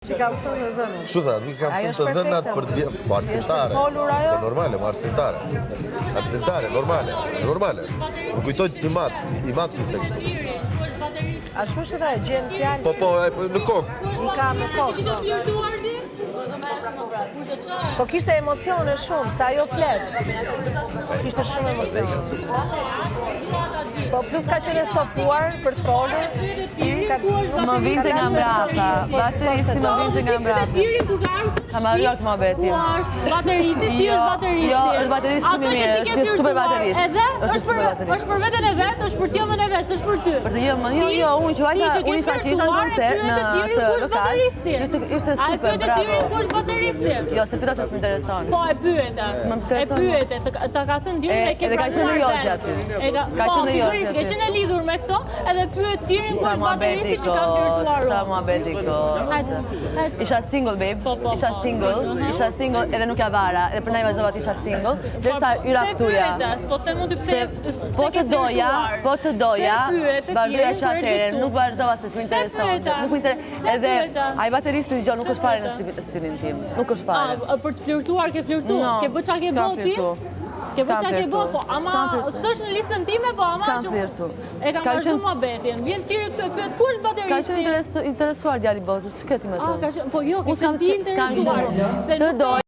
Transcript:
Si kam thënë në dhënën. Kështu tha, nuk kam thënë të dhënat për djemë, po arsimtare. Po normale, po arsimtare. Arsimtare, normale. Më kujtoj i mat kiste kështu. Ashtu që dhe gjenë tjallë. Po, në kokë. I ka në kokë. Po kishte emocione shumë, sa jo flet. Kishte shumë emocione. Po plus ka qenë stopuar për të folur. Më vinte nga mbrapa. Baterisi më vinte nga mbrapa. Ka marruar këtë mohabetin. Baterisi, si është baterisi? Jo, është baterisi shumë i mirë, është super baterist. Edhe? Është për veten e vet, është për tjomën e vet, është për ty. Për të jëmë, jo, unë që isha në koncert në të lokal, ishte super, bravo. Ku është bateristi? Jo, se pyta se s'më intereson. Po, e pyete, ta ka thënë Tyrin e ke pranuar vetë. Ka qenë Jozi aty. Ka qenë e lidhur me këto, edhe pyet Tyrin ku është bateristi që ka virtuaruar. Sa muhabeti ko. Isha single, babe. Isha single, edhe nuk ja vara, edhe për nej vazhdova të isha single, derisa yra këtuja. Po të doja, vazhdoja që atëre, nuk vazhdova se s'më intereson. Edhe ai bateristi gjë nuk është fare në stilin tim, nuk është fare. Për të flirtuar, ke flirtu? Ke bë qa ke bë ti? Ke bë qa ke bë, po ama s'është në listën time, po ama s'kam flirtu. E kam vazhdu muhabetin. Vjen Tyri këtu e pyet ku është bateristi? Ka qenë interesuar djali botë, s'keti me të. Po jo, ke qenë ti interesuar. Të doj.